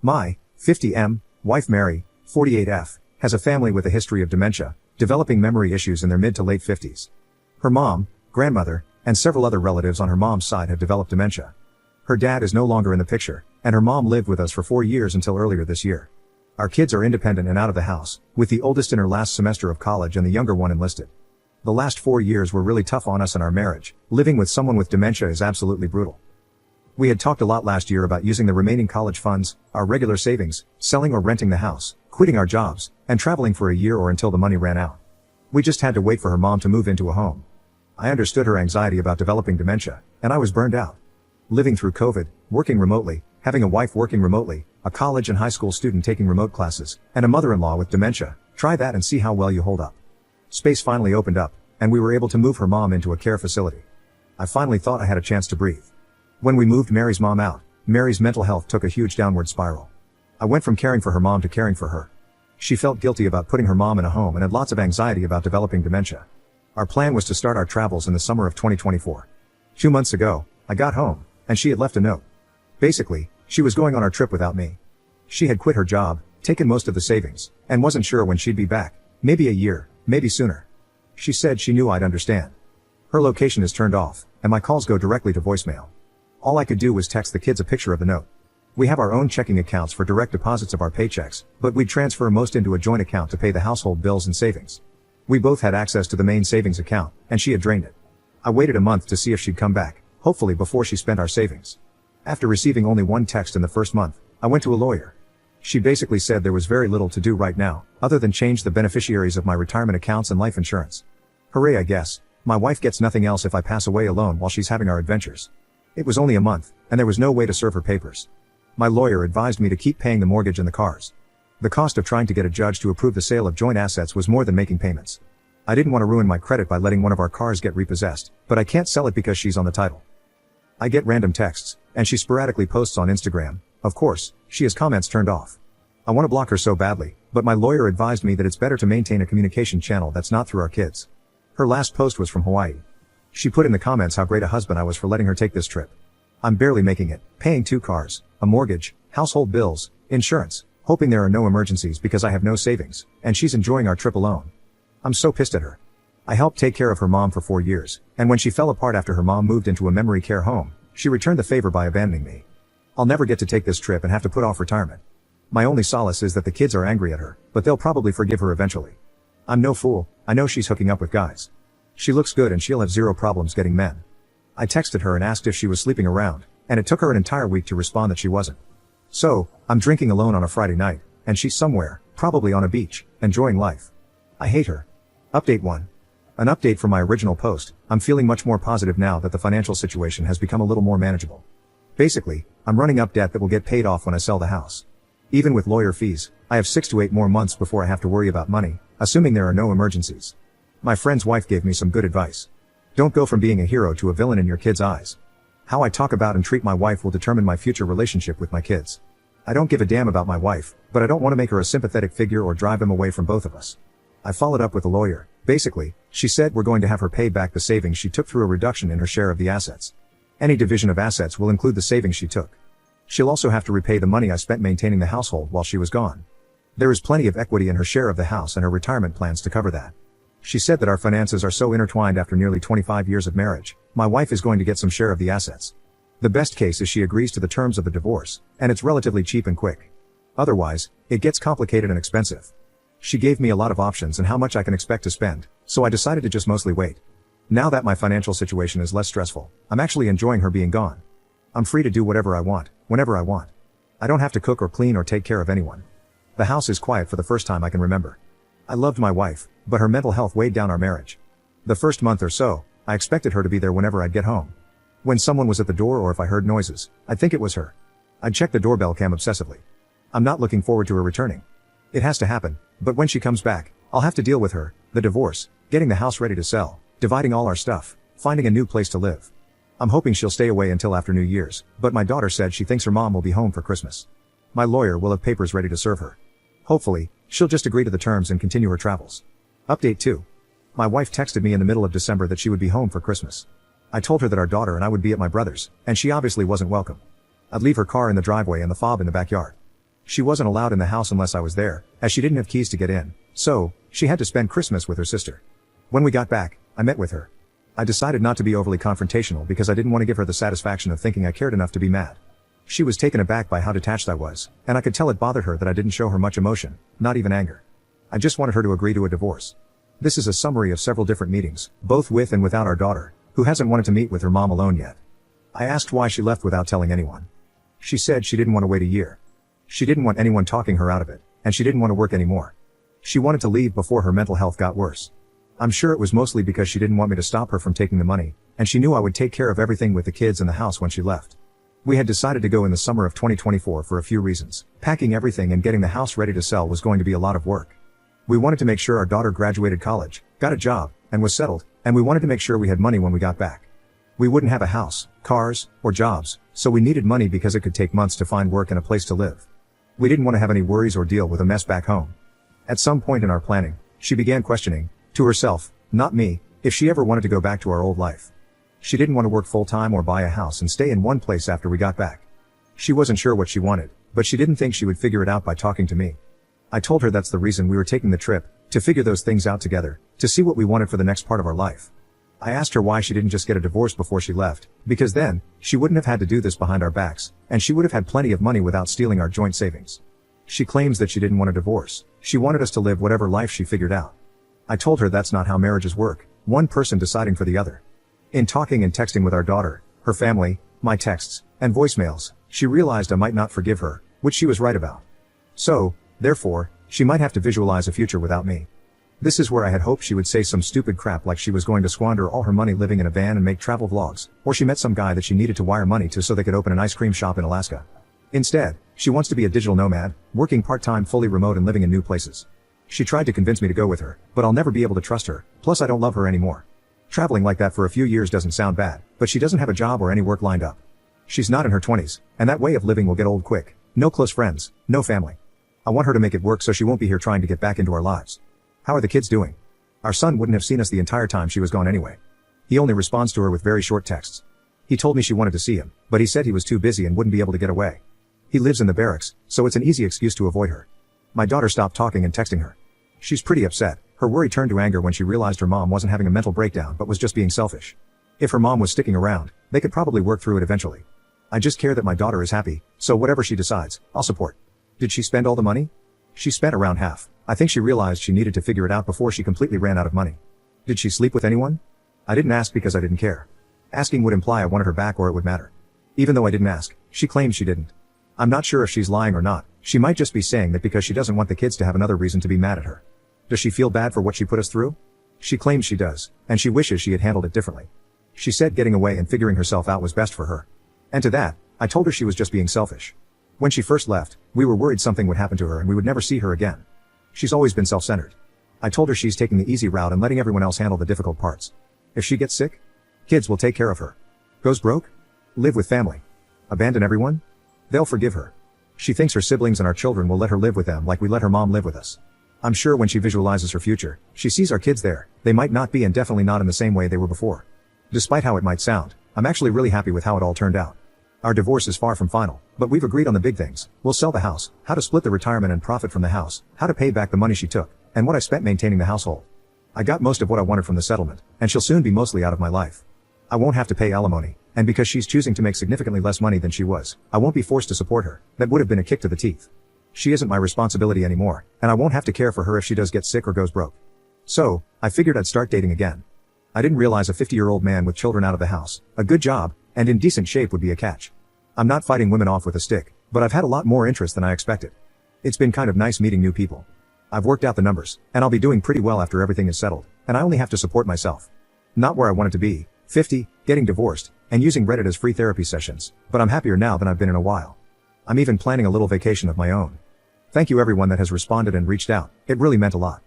My 50M wife Mary, 48F, has a family with a history of dementia, developing memory issues in their mid to late 50s. Her mom, grandmother, and several other relatives on her mom's side have developed dementia. Her dad is no longer in the picture, and her mom lived with us for 4 years until earlier this year. Our kids are independent and out of the house, with the oldest in her last semester of college and the younger one enlisted. The last 4 years were really tough on us and our marriage. Living with someone with dementia is absolutely brutal. We had talked a lot last year about using the remaining college funds, our regular savings, selling or renting the house, quitting our jobs, and traveling for a year or until the money ran out. We just had to wait for her mom to move into a home. I understood her anxiety about developing dementia, and I was burned out. Living through COVID, working remotely, having a wife working remotely, a college and high school student taking remote classes, and a mother-in-law with dementia. Try that and see how well you hold up. Space finally opened up, and we were able to move her mom into a care facility. I finally thought I had a chance to breathe. When we moved Mary's mom out, Mary's mental health took a huge downward spiral. I went from caring for her mom to caring for her. She felt guilty about putting her mom in a home and had lots of anxiety about developing dementia. Our plan was to start our travels in the summer of 2024. 2 months ago, I got home, and she had left a note. Basically, she was going on our trip without me. She had quit her job, taken most of the savings, and wasn't sure when she'd be back, maybe a year, maybe sooner. She said she knew I'd understand. Her location is turned off, and my calls go directly to voicemail. All I could do was text the kids a picture of the note. We have our own checking accounts for direct deposits of our paychecks, but we'd transfer most into a joint account to pay the household bills and savings. We both had access to the main savings account, and she had drained it. I waited a month to see if she'd come back, hopefully before she spent our savings. After receiving only one text in the first month, I went to a lawyer. She basically said there was very little to do right now, other than change the beneficiaries of my retirement accounts and life insurance. Hooray, I guess. My wife gets nothing else if I pass away alone while she's having our adventures. It was only a month, and there was no way to serve her papers. My lawyer advised me to keep paying the mortgage and the cars. The cost of trying to get a judge to approve the sale of joint assets was more than making payments. I didn't want to ruin my credit by letting one of our cars get repossessed, but I can't sell it because she's on the title. I get random texts, and she sporadically posts on Instagram. Of course, she has comments turned off. I want to block her so badly, but my lawyer advised me that it's better to maintain a communication channel that's not through our kids. Her last post was from Hawaii. She put in the comments how great a husband I was for letting her take this trip. I'm barely making it, paying 2 cars, a mortgage, household bills, insurance, hoping there are no emergencies because I have no savings, and she's enjoying our trip alone. I'm so pissed at her. I helped take care of her mom for 4 years, and when she fell apart after her mom moved into a memory care home, she returned the favor by abandoning me. I'll never get to take this trip and have to put off retirement. My only solace is that the kids are angry at her, but they'll probably forgive her eventually. I'm no fool, I know she's hooking up with guys. She looks good and she'll have zero problems getting men. I texted her and asked if she was sleeping around, and it took her an entire week to respond that she wasn't. So, I'm drinking alone on a Friday night, and she's somewhere, probably on a beach, enjoying life. I hate her. Update 1. An update from my original post. I'm feeling much more positive now that the financial situation has become a little more manageable. Basically, I'm running up debt that will get paid off when I sell the house. Even with lawyer fees, I have 6 to 8 more months before I have to worry about money, assuming there are no emergencies. My friend's wife gave me some good advice. Don't go from being a hero to a villain in your kids' eyes. How I talk about and treat my wife will determine my future relationship with my kids. I don't give a damn about my wife, but I don't want to make her a sympathetic figure or drive them away from both of us. I followed up with a lawyer. Basically, she said we're going to have her pay back the savings she took through a reduction in her share of the assets. Any division of assets will include the savings she took. She'll also have to repay the money I spent maintaining the household while she was gone. There is plenty of equity in her share of the house and her retirement plans to cover that. She said that our finances are so intertwined after nearly 25 years of marriage, my wife is going to get some share of the assets. The best case is she agrees to the terms of the divorce, and it's relatively cheap and quick. Otherwise, it gets complicated and expensive. She gave me a lot of options and how much I can expect to spend, so I decided to just mostly wait. Now that my financial situation is less stressful, I'm actually enjoying her being gone. I'm free to do whatever I want, whenever I want. I don't have to cook or clean or take care of anyone. The house is quiet for the first time I can remember. I loved my wife, but her mental health weighed down our marriage. The first month or so, I expected her to be there whenever I'd get home. When someone was at the door or if I heard noises, I'd think it was her. I'd check the doorbell cam obsessively. I'm not looking forward to her returning. It has to happen, but when she comes back, I'll have to deal with her, the divorce, getting the house ready to sell, dividing all our stuff, finding a new place to live. I'm hoping she'll stay away until after New Year's, but my daughter said she thinks her mom will be home for Christmas. My lawyer will have papers ready to serve her. Hopefully, she'll just agree to the terms and continue her travels. Update 2. My wife texted me in the middle of December that she would be home for Christmas. I told her that our daughter and I would be at my brother's, and she obviously wasn't welcome. I'd leave her car in the driveway and the fob in the backyard. She wasn't allowed in the house unless I was there, as she didn't have keys to get in, so she had to spend Christmas with her sister. When we got back, I met with her. I decided not to be overly confrontational because I didn't want to give her the satisfaction of thinking I cared enough to be mad. She was taken aback by how detached I was, and I could tell it bothered her that I didn't show her much emotion, not even anger. I just wanted her to agree to a divorce. This is a summary of several different meetings, both with and without our daughter, who hasn't wanted to meet with her mom alone yet. I asked why she left without telling anyone. She said she didn't want to wait a year. She didn't want anyone talking her out of it, and she didn't want to work anymore. She wanted to leave before her mental health got worse. I'm sure it was mostly because she didn't want me to stop her from taking the money, and she knew I would take care of everything with the kids and the house when she left. We had decided to go in the summer of 2024 for a few reasons. Packing everything and getting the house ready to sell was going to be a lot of work. We wanted to make sure our daughter graduated college, got a job, and was settled, and we wanted to make sure we had money when we got back. We wouldn't have a house, cars, or jobs, so we needed money because it could take months to find work and a place to live. We didn't want to have any worries or deal with a mess back home. At some point in our planning, she began questioning, to herself, not me, if she ever wanted to go back to our old life. She didn't want to work full-time or buy a house and stay in one place after we got back. She wasn't sure what she wanted, but she didn't think she would figure it out by talking to me. I told her that's the reason we were taking the trip, to figure those things out together, to see what we wanted for the next part of our life. I asked her why she didn't just get a divorce before she left, because then, she wouldn't have had to do this behind our backs, and she would have had plenty of money without stealing our joint savings. She claims that she didn't want a divorce. She wanted us to live whatever life she figured out. I told her that's not how marriages work, one person deciding for the other. In talking and texting with our daughter, her family, my texts, and voicemails, she realized I might not forgive her, which she was right about. So, therefore, she might have to visualize a future without me. This is where I had hoped she would say some stupid crap like she was going to squander all her money living in a van and make travel vlogs, or she met some guy that she needed to wire money to so they could open an ice cream shop in Alaska. Instead, she wants to be a digital nomad, working part-time fully remote and living in new places. She tried to convince me to go with her, but I'll never be able to trust her, plus I don't love her anymore. Traveling like that for a few years doesn't sound bad, but she doesn't have a job or any work lined up. She's not in her 20s, and that way of living will get old quick. No close friends, no family. I want her to make it work so she won't be here trying to get back into our lives. How are the kids doing? Our son wouldn't have seen us the entire time she was gone anyway. He only responds to her with very short texts. He told me she wanted to see him, but he said he was too busy and wouldn't be able to get away. He lives in the barracks, so it's an easy excuse to avoid her. My daughter stopped talking and texting her. She's pretty upset. Her worry turned to anger when she realized her mom wasn't having a mental breakdown but was just being selfish. If her mom was sticking around, they could probably work through it eventually. I just care that my daughter is happy, so whatever she decides, I'll support. Did she spend all the money? She spent around half. I think she realized she needed to figure it out before she completely ran out of money. Did she sleep with anyone? I didn't ask because I didn't care. Asking would imply I wanted her back or it would matter. Even though I didn't ask, she claims she didn't. I'm not sure if she's lying or not. She might just be saying that because she doesn't want the kids to have another reason to be mad at her. Does she feel bad for what she put us through? She claims she does, and she wishes she had handled it differently. She said getting away and figuring herself out was best for her. And to that, I told her she was just being selfish. When she first left, we were worried something would happen to her and we would never see her again. She's always been self-centered. I told her she's taking the easy route and letting everyone else handle the difficult parts. If she gets sick, kids will take care of her. Goes broke? Live with family. Abandon everyone? They'll forgive her. She thinks her siblings and our children will let her live with them like we let her mom live with us. I'm sure when she visualizes her future, she sees our kids there. They might not be and definitely not in the same way they were before. Despite how it might sound, I'm actually really happy with how it all turned out. Our divorce is far from final, but we've agreed on the big things. We'll sell the house, how to split the retirement and profit from the house, how to pay back the money she took, and what I spent maintaining the household. I got most of what I wanted from the settlement, and she'll soon be mostly out of my life. I won't have to pay alimony, and because she's choosing to make significantly less money than she was, I won't be forced to support her. That would have been a kick to the teeth. She isn't my responsibility anymore, and I won't have to care for her if she does get sick or goes broke. So, I figured I'd start dating again. I didn't realize a 50-year-old man with children out of the house, a good job, and in decent shape would be a catch. I'm not fighting women off with a stick, but I've had a lot more interest than I expected. It's been kind of nice meeting new people. I've worked out the numbers, and I'll be doing pretty well after everything is settled, and I only have to support myself. Not where I wanted to be, 50, getting divorced, and using Reddit as free therapy sessions, but I'm happier now than I've been in a while. I'm even planning a little vacation of my own. Thank you everyone that has responded and reached out, it really meant a lot.